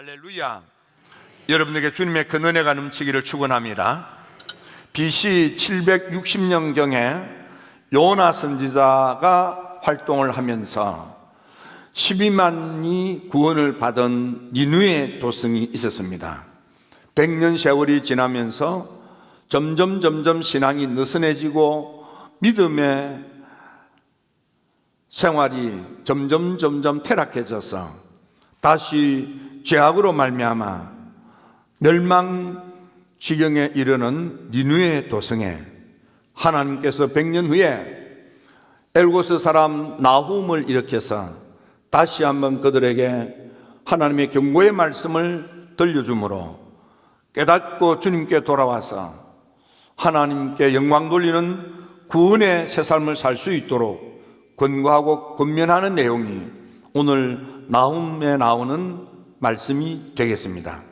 할렐루야. 여러분에게 주님의 큰 은혜가 넘치기를 축원합니다. BC 760년경에 요나 선지자가 활동을 하면서 12만이 구원을 받은 니느웨 도성이 있었습니다. 100년 세월이 지나면서 점점 신앙이 느슨해지고 믿음의 생활이 점점 퇴락해져서 다시 죄악으로 말미암아 멸망 지경에 이르는 니느웨 도성에 하나님께서 100년 후에 엘고스 사람 나훔을 일으켜서 다시 한번 그들에게 하나님의 경고의 말씀을 들려주므로 깨닫고 주님께 돌아와서 하나님께 영광 돌리는 구원의 새 삶을 살 수 있도록 권고하고 권면하는 내용이 오늘 나훔에 나오는 말씀이 되겠습니다.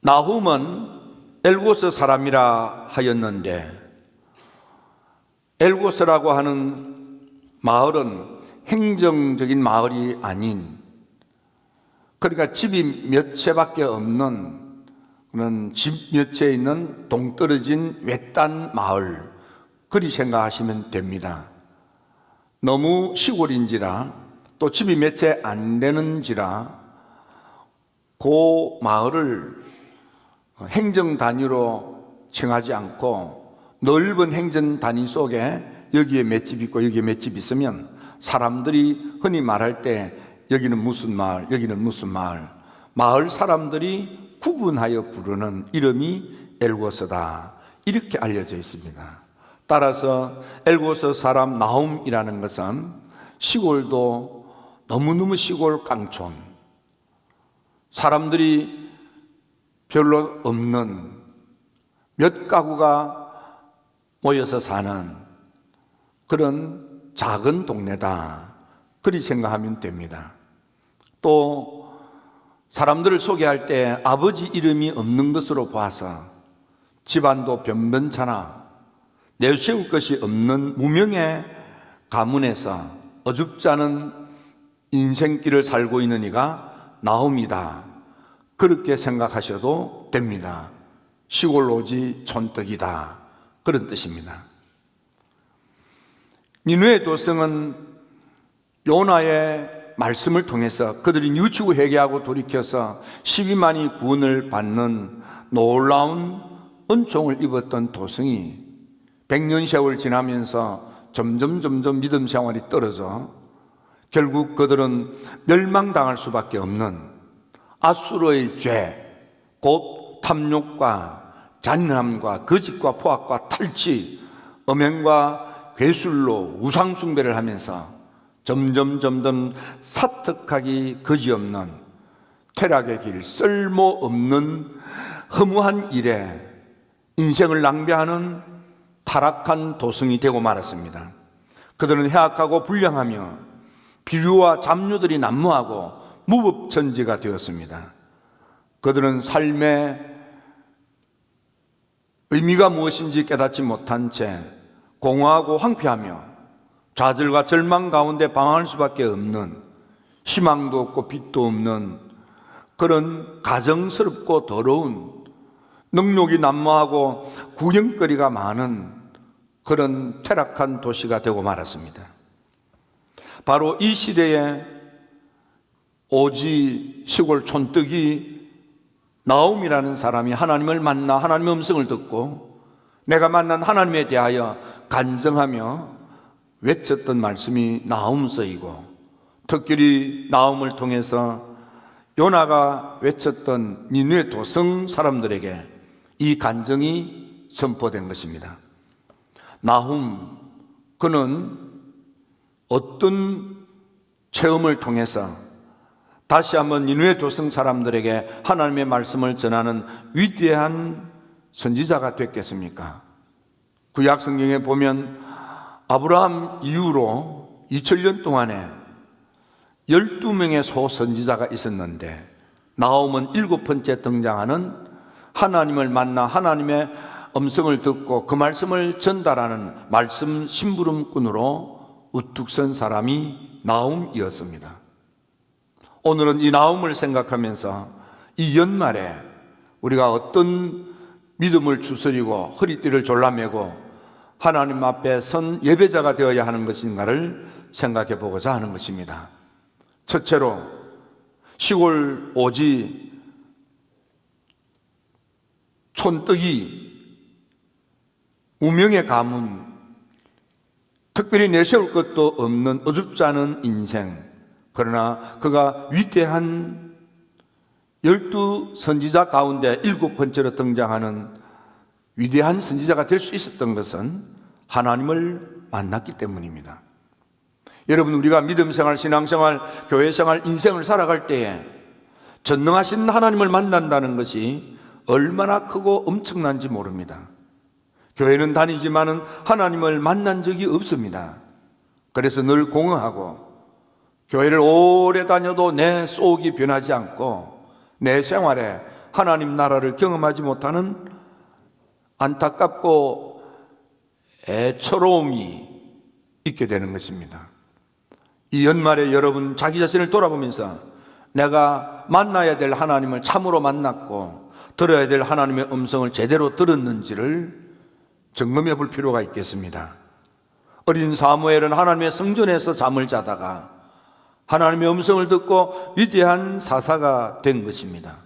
나훔은 엘고스 사람이라 하였는데, 엘고스라고 하는 마을은 행정적인 마을이 아닌, 그러니까 집이 몇 채밖에 없는 그런 집 몇 채 있는 동떨어진 외딴 마을, 그리 생각하시면 됩니다. 너무 시골인지라 또 집이 몇 채 안 되는지라 그 마을을 행정 단위로 칭하지 않고 넓은 행정 단위 속에 여기에 몇 집 있고 여기에 몇 집 있으면 사람들이 흔히 말할 때 여기는 무슨 마을, 여기는 무슨 마을, 마을 사람들이 구분하여 부르는 이름이 엘고스다, 이렇게 알려져 있습니다. 따라서 엘고스 사람 나훔이라는 것은 시골도 너무너무 시골 깡촌, 사람들이 별로 없는 몇 가구가 모여서 사는 그런 작은 동네다, 그리 생각하면 됩니다. 또 사람들을 소개할 때 아버지 이름이 없는 것으로 봐서 집안도 변변찮아 내세울 것이 없는 무명의 가문에서 어줍지 않은 인생길을 살고 있는 이가 나훔이다, 그렇게 생각하셔도 됩니다. 시골 오지 촌떡이다, 그런 뜻입니다. 니느웨 도성은 요나의 말씀을 통해서 그들이 뉘우치고 회개하고 돌이켜서 12만이 구원을 받는 놀라운 은총을 입었던 도성이 100년 세월 지나면서 점점 믿음 생활이 떨어져 결국 그들은 멸망당할 수밖에 없는 아수르의 죄, 곧 탐욕과 잔인함과 거짓과 포악과 탈취, 음행과 괴술로 우상숭배를 하면서 점점 사특하기 그지없는 퇴락의 길, 쓸모없는 허무한 일에 인생을 낭비하는 타락한 도성이 되고 말았습니다. 그들은 해악하고 불량하며 비류와 잡류들이 난무하고 무법천지가 되었습니다. 그들은 삶의 의미가 무엇인지 깨닫지 못한 채 공허하고 황폐하며 좌절과 절망 가운데 방황할 수밖에 없는, 희망도 없고 빛도 없는 그런 가정스럽고 더러운, 능욕이 난무하고 구경거리가 많은 그런 퇴락한 도시가 되고 말았습니다. 바로 이 시대에 오지 시골 촌뜨기 나훔이라는 사람이 하나님을 만나 하나님의 음성을 듣고 내가 만난 하나님에 대하여 간증하며 외쳤던 말씀이 나훔서이고, 특별히 나훔을 통해서 요나가 외쳤던 니느웨 도성 사람들에게 이 간증이 선포된 것입니다. 나훔, 그는 어떤 체험을 통해서 다시 한번 니느웨 도성 사람들에게 하나님의 말씀을 전하는 위대한 선지자가 됐겠습니까? 구약 성경에 보면 아브라함 이후로 2000년 동안에 12명의 소선지자가 있었는데 나훔은 7번째 등장하는 하나님을 만나 하나님의 음성을 듣고 그 말씀을 전달하는 말씀 심부름꾼으로 우뚝 선 사람이 나훔이었습니다. 오늘은 이 나음을 생각하면서 이 연말에 우리가 어떤 믿음을 추스리고 허리띠를 졸라매고 하나님 앞에 선 예배자가 되어야 하는 것인가를 생각해 보고자 하는 것입니다. 첫째로 시골 오지 촌뜨기 무명의 가문, 특별히 내세울 것도 없는 어줍지 않은 인생, 그러나 그가 위대한 12선지자 가운데 7번째로 등장하는 위대한 선지자가 될 수 있었던 것은 하나님을 만났기 때문입니다. 여러분, 우리가 믿음생활, 신앙생활, 교회생활, 인생을 살아갈 때에 전능하신 하나님을 만난다는 것이 얼마나 크고 엄청난지 모릅니다. 교회는 다니지만은 하나님을 만난 적이 없습니다. 그래서 늘 공허하고 교회를 오래 다녀도 내 속이 변하지 않고 내 생활에 하나님 나라를 경험하지 못하는 안타깝고 애처로움이 있게 되는 것입니다. 이 연말에 여러분 자기 자신을 돌아보면서 내가 만나야 될 하나님을 참으로 만났고 들어야 될 하나님의 음성을 제대로 들었는지를 점검해 볼 필요가 있겠습니다. 어린 사무엘은 하나님의 성전에서 잠을 자다가 하나님의 음성을 듣고 위대한 사사가 된 것입니다.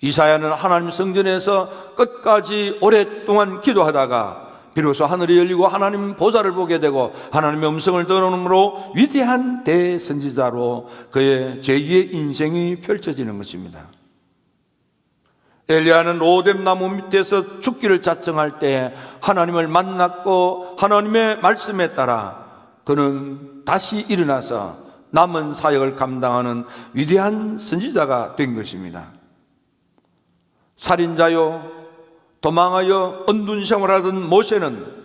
이사야는 하나님 성전에서 끝까지 오랫동안 기도하다가 비로소 하늘이 열리고 하나님 보좌를 보게 되고 하나님의 음성을 들음으로 위대한 대선지자로 그의 제2의 인생이 펼쳐지는 것입니다. 엘리야는 로뎀 나무 밑에서 죽기를 작정할 때 하나님을 만났고 하나님의 말씀에 따라 그는 다시 일어나서 남은 사역을 감당하는 위대한 선지자가 된 것입니다. 살인자요 도망하여 언둔 생활하던 모세는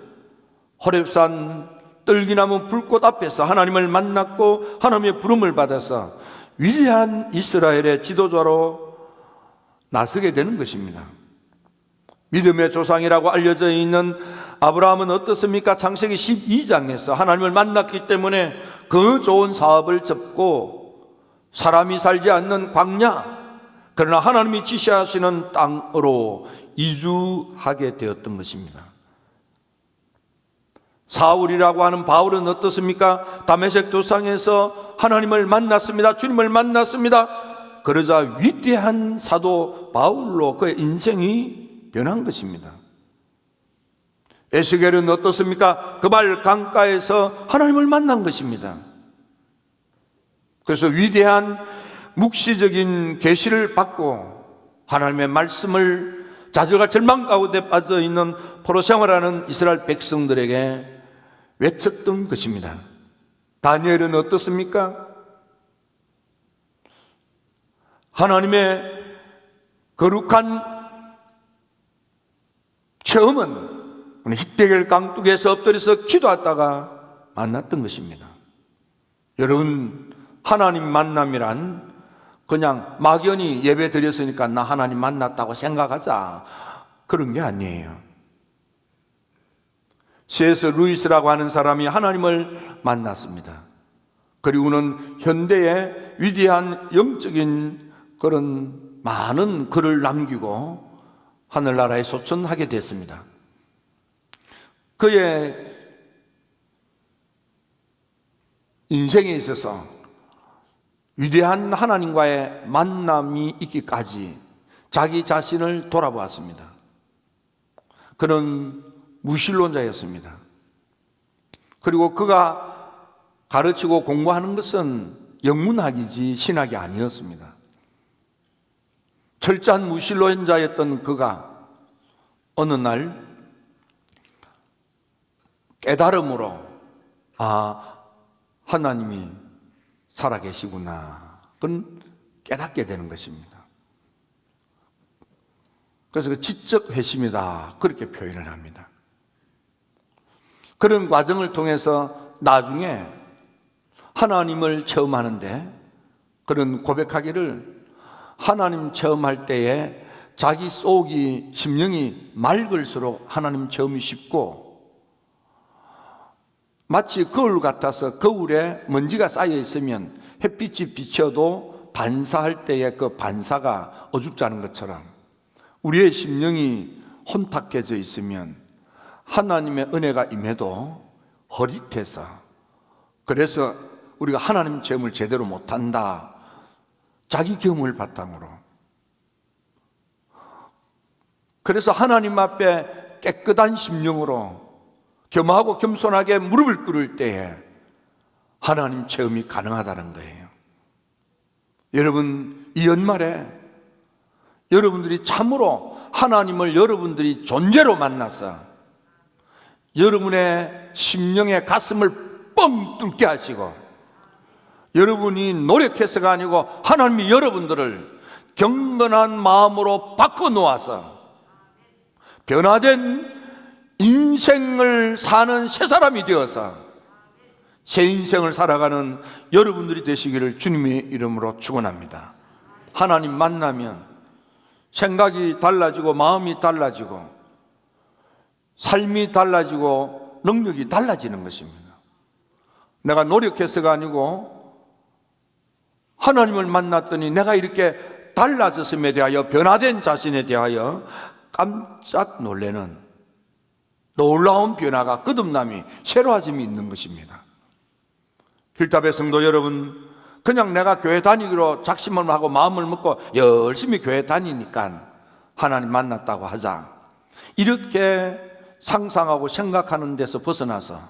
호렙산 떨기나무 불꽃 앞에서 하나님을 만났고 하나님의 부름을 받아서 위대한 이스라엘의 지도자로 나서게 되는 것입니다. 믿음의 조상이라고 알려져 있는 아브라함은 어떻습니까? 창세기 12장에서 하나님을 만났기 때문에 그 좋은 사업을 접고 사람이 살지 않는 광야, 그러나 하나님이 지시하시는 땅으로 이주하게 되었던 것입니다. 사울이라고 하는 바울은 어떻습니까? 다메섹 도상에서 하나님을 만났습니다. 주님을 만났습니다. 그러자 위대한 사도 바울로 그의 인생이 변한 것입니다. 에스겔은 어떻습니까? 그발 강가에서 하나님을 만난 것입니다. 그래서 위대한 묵시적인 계시를 받고 하나님의 말씀을 좌절과 절망 가운데 빠져 있는 포로 생활하는 이스라엘 백성들에게 외쳤던 것입니다. 다니엘은 어떻습니까? 하나님의 거룩한 체험은 히데겔 강둑에서 엎드려서 기도하다가 만났던 것입니다. 여러분, 하나님 만남이란 그냥 막연히 예배 드렸으니까 나 하나님 만났다고 생각하자, 그런 게 아니에요. C.S. 루이스라고 하는 사람이 하나님을 만났습니다. 그리고는 현대의 위대한 영적인 그런 많은 글을 남기고 하늘나라에 소천하게 됐습니다. 그의 인생에 있어서 위대한 하나님과의 만남이 있기까지 자기 자신을 돌아보았습니다. 그는 무신론자였습니다. 그리고 그가 가르치고 공부하는 것은 영문학이지 신학이 아니었습니다. 철저한 무신론자였던 그가 어느 날 깨달음으로 하나님이 살아계시구나, 그건 깨닫게 되는 것입니다. 그래서 그 지적 회심이다, 그렇게 표현을 합니다. 그런 과정을 통해서 나중에 하나님을 체험하는데 그런 고백하기를, 하나님 체험할 때에 자기 속이 심령이 맑을수록 하나님 체험이 쉽고 마치 거울 같아서 거울에 먼지가 쌓여 있으면 햇빛이 비쳐도 반사할 때의 그 반사가 어둡지 않은 것처럼 우리의 심령이 혼탁해져 있으면 하나님의 은혜가 임해도 허릿해서, 그래서 우리가 하나님 체험을 제대로 못한다, 자기 경험을 바탕으로. 그래서 하나님 앞에 깨끗한 심령으로 겸하고 겸손하게 무릎을 꿇을 때에 하나님 체험이 가능하다는 거예요. 여러분, 이 연말에 여러분들이 참으로 하나님을 여러분들이 존재로 만나서 여러분의 심령의 가슴을 뻥 뚫게 하시고, 여러분이 노력해서가 아니고 하나님이 여러분들을 경건한 마음으로 바꿔놓아서 변화된 인생을 사는 새 사람이 되어서 새 인생을 살아가는 여러분들이 되시기를 주님의 이름으로 축원합니다. 하나님 만나면 생각이 달라지고 마음이 달라지고 삶이 달라지고 능력이 달라지는 것입니다. 내가 노력해서가 아니고 하나님을 만났더니 내가 이렇게 달라졌음에 대하여, 변화된 자신에 대하여 깜짝 놀라는 놀라운 변화가, 거듭남이, 새로워짐이 있는 것입니다. 필답의 성도 여러분, 그냥 내가 교회 다니기로 작심을 하고 마음을 먹고 열심히 교회 다니니까 하나님 만났다고 하자, 이렇게 상상하고 생각하는 데서 벗어나서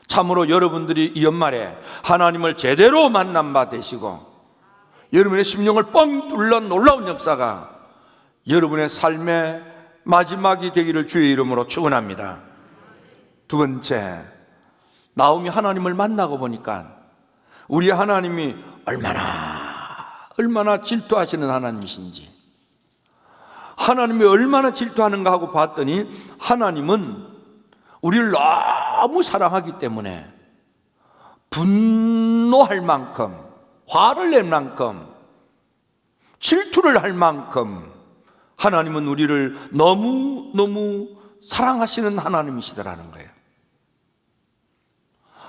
참으로 여러분들이 이 연말에 하나님을 제대로 만난 바 되시고 여러분의 심령을 뻥 뚫는 놀라운 역사가 여러분의 삶의 마지막이 되기를 주의 이름으로 축원합니다. 두 번째, 나오미 하나님을 만나고 보니까 우리 하나님이 얼마나 질투하시는 하나님이신지, 하나님이 얼마나 질투하는가 하고 봤더니 하나님은 우리를 너무 사랑하기 때문에 분노할 만큼, 화를 낼 만큼, 질투를 할 만큼 하나님은 우리를 너무 사랑하시는 하나님이시더라는 거예요.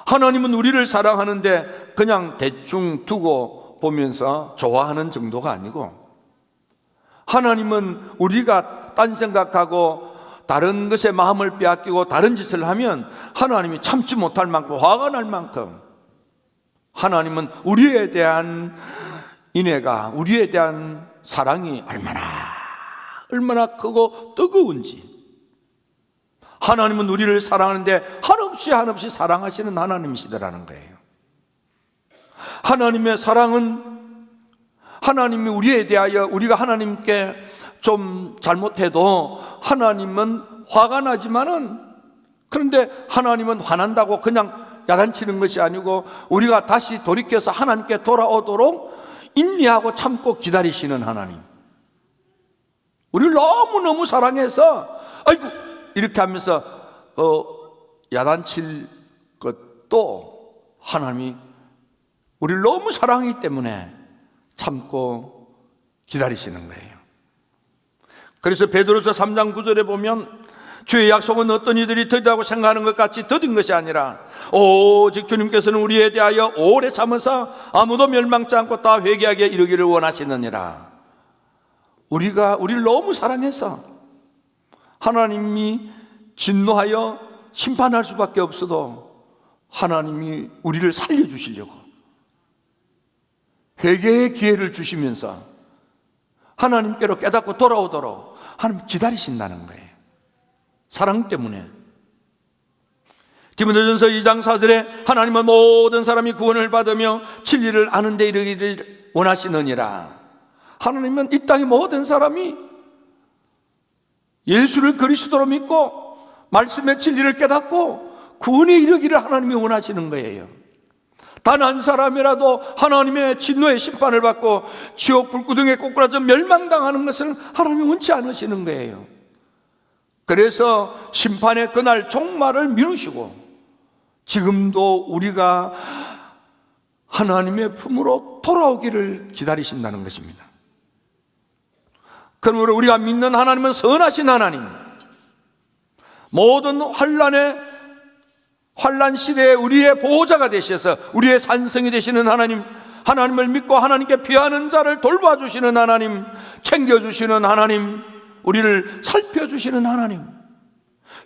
하나님은 우리를 사랑하는데 그냥 대충 두고 보면서 좋아하는 정도가 아니고, 하나님은 우리가 딴 생각하고 다른 것에 마음을 빼앗기고 다른 짓을 하면 하나님이 참지 못할 만큼, 화가 날 만큼 하나님은 우리에 대한 인애가, 우리에 대한 사랑이 얼마나 크고 뜨거운지, 하나님은 우리를 사랑하는데 한없이 사랑하시는 하나님이시더라는 거예요. 하나님의 사랑은, 하나님이 우리에 대하여 우리가 하나님께 좀 잘못해도 하나님은 화가 나지만은, 그런데 하나님은 화난다고 그냥 야단치는 것이 아니고 우리가 다시 돌이켜서 하나님께 돌아오도록 인내하고 참고 기다리시는 하나님, 우리를 너무너무 사랑해서 아이고 이렇게 하면서 야단칠 것도 하나님이 우리를 너무 사랑하기 때문에 참고 기다리시는 거예요. 그래서 베드로서 3장 9절에 보면 주의 약속은 어떤 이들이 더디다고 생각하는 것 같이 더딘 것이 아니라 오직 주님께서는 우리에 대하여 오래 참으사 아무도 멸망치 않고 다 회개하게 이르기를 원하시느니라. 우리를 너무 사랑해서 하나님이 진노하여 심판할 수밖에 없어도 하나님이 우리를 살려주시려고 회개의 기회를 주시면서 하나님께로 깨닫고 돌아오도록 하나님 기다리신다는 거예요. 사랑 때문에. 디모데전서 2장 4절에 하나님은 모든 사람이 구원을 받으며 진리를 아는 데 이르기를 원하시느니라. 하나님은 이 땅의 모든 사람이 예수를 그리스도로 믿고 말씀의 진리를 깨닫고 구원에 이르기를 하나님이 원하시는 거예요. 단 한 사람이라도 하나님의 진노의 심판을 받고 지옥 불구덩이에 꼬꾸라져 멸망당하는 것을 하나님이 원치 않으시는 거예요. 그래서 심판의 그날 종말을 미루시고 지금도 우리가 하나님의 품으로 돌아오기를 기다리신다는 것입니다. 그러므로 우리가 믿는 하나님은 선하신 하나님, 모든 환난에 환난 시대에 우리의 보호자가 되셔서 우리의 산성이 되시는 하나님, 하나님을 믿고 하나님께 피하는 자를 돌봐주시는 하나님, 챙겨주시는 하나님, 우리를 살펴주시는 하나님,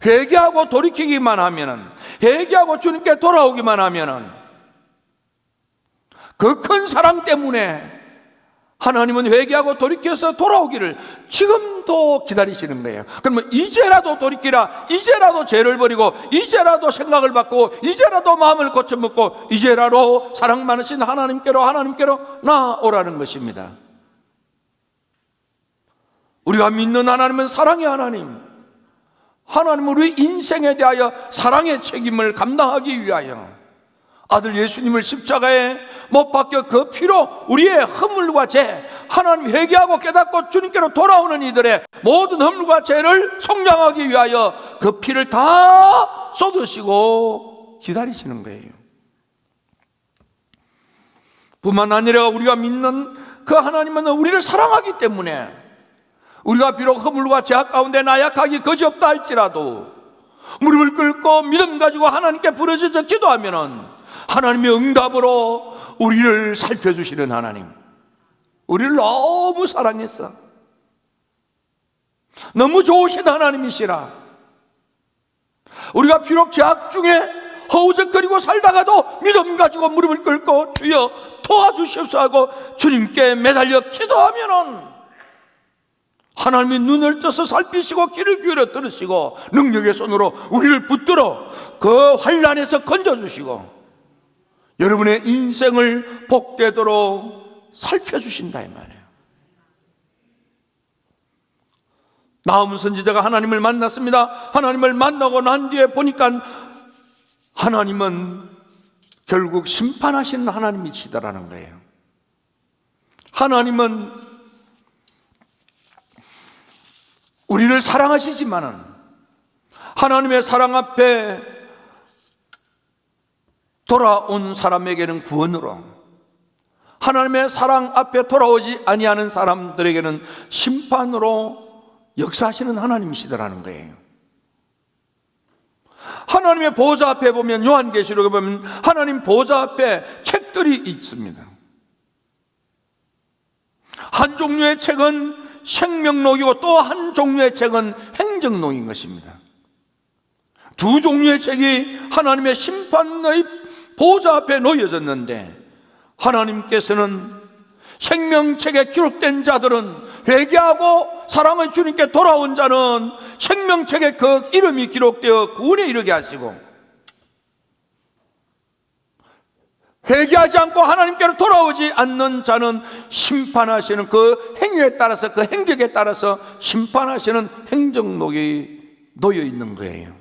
회개하고 돌이키기만 하면은, 회개하고 주님께 돌아오기만 하면은 그 큰 사랑 때문에 하나님은 회개하고 돌이켜서 돌아오기를 지금도 기다리시는 거예요. 그러면 이제라도 돌이키라, 이제라도 죄를 버리고, 이제라도 생각을 바꾸고, 이제라도 마음을 고쳐먹고, 이제라도 사랑 많으신 하나님께로 나오라는 것입니다. 우리가 믿는 하나님은 사랑의 하나님, 하나님은 우리 인생에 대하여 사랑의 책임을 감당하기 위하여 아들 예수님을 십자가에 못 박혀 그 피로 우리의 허물과 죄, 하나님 회개하고 깨닫고 주님께로 돌아오는 이들의 모든 허물과 죄를 속량하기 위하여 그 피를 다 쏟으시고 기다리시는 거예요. 뿐만 아니라 우리가 믿는 그 하나님은 우리를 사랑하기 때문에 우리가 비록 허물과 죄악 가운데 나약하기 그지없다 할지라도 무릎을 꿇고 믿음 가지고 하나님께 부르짖어 기도하면은 하나님의 응답으로 우리를 살펴주시는 하나님, 우리를 너무 사랑했어, 너무 좋으신 하나님이시라. 우리가 비록 죄악 중에 허우적거리고 살다가도 믿음 가지고 무릎을 꿇고 주여 도와주시옵소서 하고 주님께 매달려 기도하면은 하나님이 눈을 떠서 살피시고 귀를 기울여 들으시고 능력의 손으로 우리를 붙들어 그 환난에서 건져주시고 여러분의 인생을 복되도록 살펴주신다 이 말이에요. 나훔 선지자가 하나님을 만났습니다. 하나님을 만나고 난 뒤에 보니까 하나님은 결국 심판하시는 하나님이시다라는 거예요. 하나님은 우리를 사랑하시지만은 하나님의 사랑 앞에 돌아온 사람에게는 구원으로, 하나님의 사랑 앞에 돌아오지 아니하는 사람들에게는 심판으로 역사하시는 하나님이시더라는 거예요. 하나님의 보좌 앞에 보면, 요한계시록에 보면 하나님 보좌 앞에 책들이 있습니다. 한 종류의 책은 생명록이고 또 한 종류의 책은 행정록인 것입니다. 두 종류의 책이 하나님의 심판의 보좌 앞에 놓여졌는데 하나님께서는 생명책에 기록된 자들은, 회개하고 사랑의 주님께 돌아온 자는 생명책에 그 이름이 기록되어 구원에 이르게 하시고, 회개하지 않고 하나님께로 돌아오지 않는 자는 심판하시는 그 행위에 따라서, 그 행적에 따라서 심판하시는 행정록이 놓여 있는 거예요.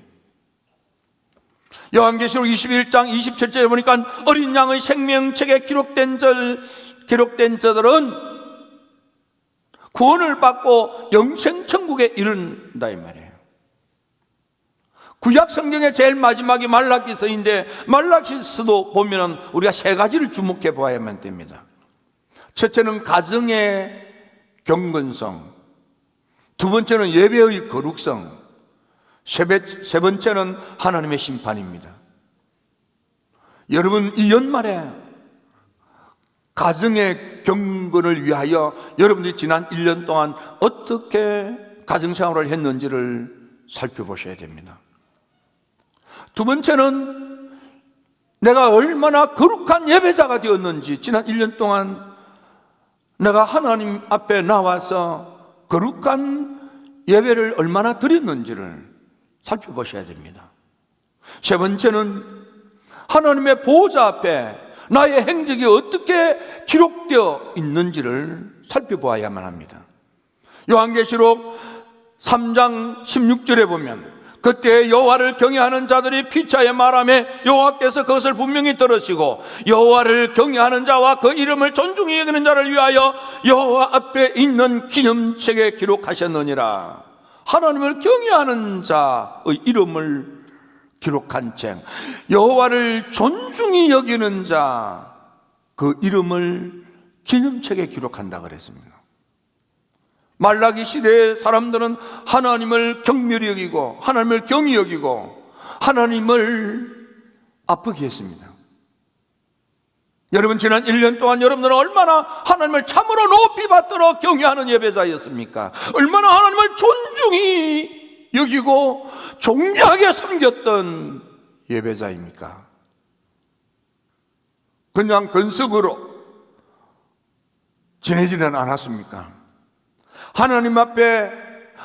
요한계시록 21장 27절에 보니까 어린 양의 생명책에 기록된 자들은 구원을 받고 영생 천국에 이른다 이 말이에요. 구약 성경의 제일 마지막이 말라기서인데, 말라기서도 보면은 우리가 세 가지를 주목해 보아야만 됩니다. 첫째는 가정의 경건성, 두 번째는 예배의 거룩성, 세 번째는 하나님의 심판입니다. 여러분, 이 연말에 가정의 경건을 위하여 여러분들이 지난 1년 동안 어떻게 가정생활을 했는지를 살펴보셔야 됩니다. 두 번째는 내가 얼마나 거룩한 예배자가 되었는지, 지난 1년 동안 내가 하나님 앞에 나와서 거룩한 예배를 얼마나 드렸는지를 살펴보셔야 됩니다. 세 번째는 하나님의 보호자 앞에 나의 행적이 어떻게 기록되어 있는지를 살펴보아야만 합니다. 요한계시록 3장 16절에 보면 그때 여호와를 경외하는 자들이 피차에 말하며 여호와께서 그것을 분명히 들으시고 여호와를 경외하는 자와 그 이름을 존중히 여기는 자를 위하여 여호와 앞에 있는 기념책에 기록하셨느니라. 하나님을 경외하는 자의 이름을 기록한 책, 여호와를 존중히 여기는 자 그 이름을 기념책에 기록한다 그랬습니다. 말라기 시대의 사람들은 하나님을 경멸히 여기고 하나님을 경히 여기고 하나님을 아프게 했습니다. 여러분, 지난 1년 동안 여러분들은 얼마나 하나님을 참으로 높이 받들어 경외하는 예배자였습니까? 얼마나 하나님을 존중히 여기고 존귀하게 섬겼던 예배자입니까? 그냥 건석으로 지내지는 않았습니까? 하나님 앞에,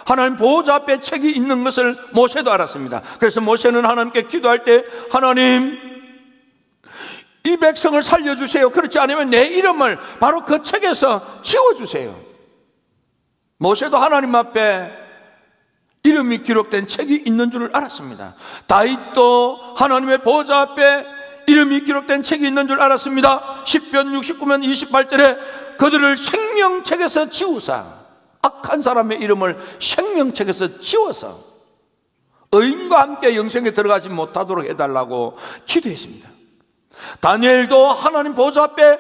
하나님 보호자 앞에 책이 있는 것을 모세도 알았습니다. 그래서 모세는 하나님께 기도할 때, 하나님, 이 백성을 살려주세요. 그렇지 않으면 내 이름을 바로 그 책에서 지워주세요. 모세도 하나님 앞에 이름이 기록된 책이 있는 줄 알았습니다. 다윗도 하나님의 보호자 앞에 이름이 기록된 책이 있는 줄 알았습니다. 시편 69편 28절에 그들을 생명책에서 지우사, 악한 사람의 이름을 생명책에서 지워서 의인과 함께 영생에 들어가지 못하도록 해달라고 기도했습니다. 다니엘도 하나님 보좌 앞에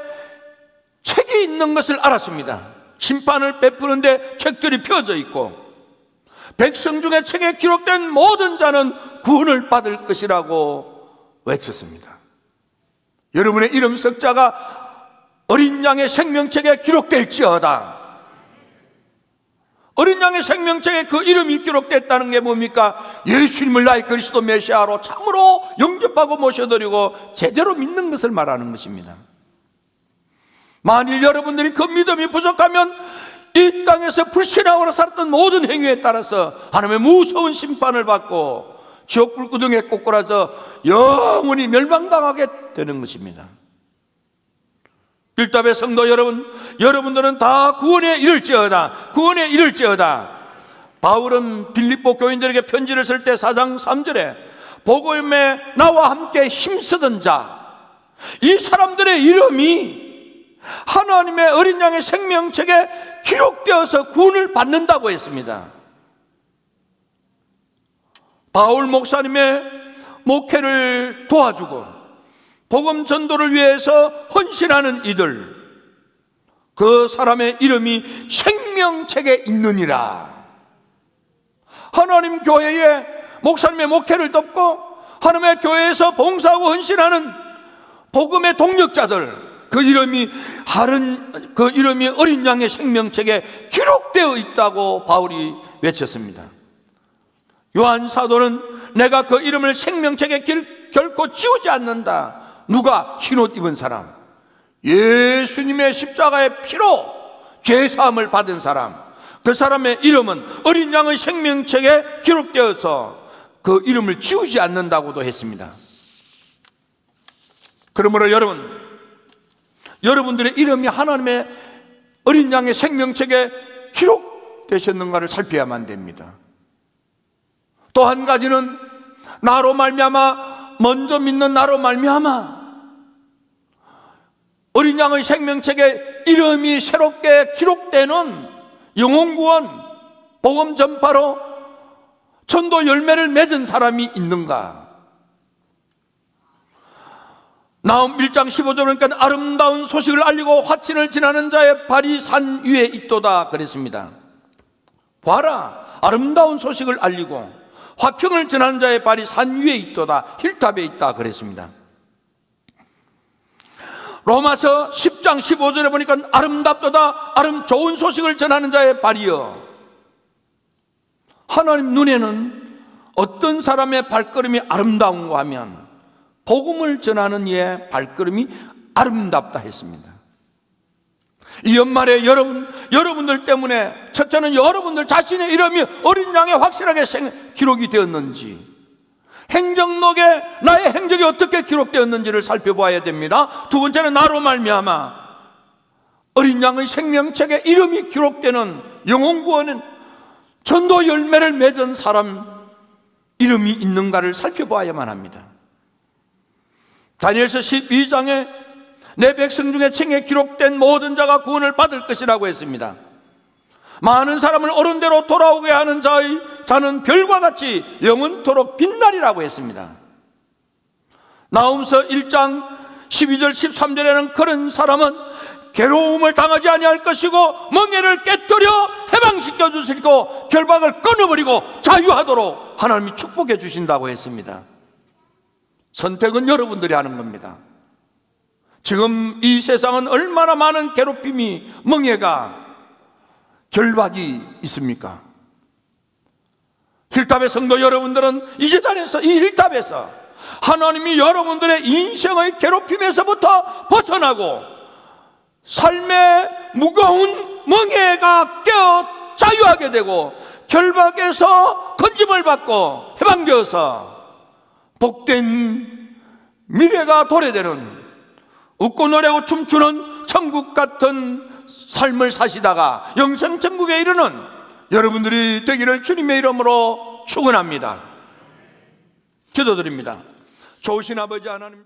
책이 있는 것을 알았습니다. 심판을 베푸는데 책들이 펴져 있고 백성 중에 책에 기록된 모든 자는 구원을 받을 것이라고 외쳤습니다. 여러분의 이름 석자가 어린 양의 생명책에 기록될지어다. 어린 양의 생명책에 그 이름이 기록됐다는 게 뭡니까? 예수님을 나의 그리스도 메시아로 참으로 영접하고 모셔드리고 제대로 믿는 것을 말하는 것입니다. 만일 여러분들이 그 믿음이 부족하면 이 땅에서 불신앙으로 살았던 모든 행위에 따라서 하나님의 무서운 심판을 받고 지옥 불구덩이에 꼬꾸라져 영원히 멸망당하게 되는 것입니다. 빌답의 성도 여러분, 여러분들은 다 구원에 이를지어다, 구원에 이를지어다. 바울은 빌립보 교인들에게 편지를 쓸 때 4장 3절에 복음에 나와 함께 힘쓰던 자, 이 사람들의 이름이 하나님의 어린 양의 생명책에 기록되어서 구원을 받는다고 했습니다. 바울 목사님의 목회를 도와주고 복음 전도를 위해서 헌신하는 이들, 그 사람의 이름이 생명책에 있느니라. 하나님 교회에 목사님의 목회를 돕고 하나님의 교회에서 봉사하고 헌신하는 복음의 동력자들, 그 이름이 어린 양의 생명책에 기록되어 있다고 바울이 외쳤습니다. 요한 사도는 내가 그 이름을 생명책에 결코 지우지 않는다. 누가? 흰옷 입은 사람, 예수님의 십자가의 피로 죄사함을 받은 사람, 그 사람의 이름은 어린 양의 생명책에 기록되어서 그 이름을 지우지 않는다고도 했습니다. 그러므로 여러분들의 이름이 하나님의 어린 양의 생명책에 기록되셨는가를 살펴야만 됩니다. 또 한 가지는 나로 말미암아, 먼저 믿는 나로 말미암아 어린 양의 생명책에 이름이 새롭게 기록되는 영혼구원, 복음 전파로 전도 열매를 맺은 사람이 있는가? 나음 1장 15절 보니까 아름다운 소식을 알리고 화친을 지나는 자의 발이 산 위에 있도다 그랬습니다. 봐라, 아름다운 소식을 알리고 화평을 전하는 자의 발이 산 위에 있도다, 힐탑에 있다 그랬습니다. 로마서 10장 15절에 보니까 아름답도다, 좋은 소식을 전하는 자의 발이여. 하나님 눈에는 어떤 사람의 발걸음이 아름다운가 하면 복음을 전하는 이의 발걸음이 아름답다 했습니다. 이 연말에 여러분들 때문에 첫째는 여러분들 자신의 이름이 어린 양에 확실하게 기록이 되었는지, 행정록에 나의 행적이 어떻게 기록되었는지를 살펴봐야 됩니다. 두 번째는 나로 말미암아 어린 양의 생명책에 이름이 기록되는 영혼구원은 전도 열매를 맺은 사람 이름이 있는가를 살펴봐야만 합니다. 다니엘서 12장에 내 백성 중에 책에 기록된 모든 자가 구원을 받을 것이라고 했습니다. 많은 사람을 옳은대로 돌아오게 하는 자는 별과 같이 영원토록 빛나리라고 했습니다. 나훔서 1장 12절 13절에는 그런 사람은 괴로움을 당하지 아니할 것이고 멍에를 깨뜨려 해방시켜 주시고 결박을 끊어버리고 자유하도록 하나님이 축복해 주신다고 했습니다. 선택은 여러분들이 하는 겁니다. 지금 이 세상은 얼마나 많은 괴롭힘이, 멍해가, 결박이 있습니까? 힐탑의 성도 여러분들은 이 재단에서, 이 힐탑에서 하나님이 여러분들의 인생의 괴롭힘에서부터 벗어나고 삶의 무거운 멍해가 깨어 자유하게 되고 결박에서 건짐을 받고 해방되어서 복된 미래가 도래되는, 웃고 노래하고 춤추는 천국 같은 삶을 사시다가 영생 천국에 이르는 여러분들이 되기를 주님의 이름으로 축원합니다. 기도드립니다. 좋으신 아버지 하나님,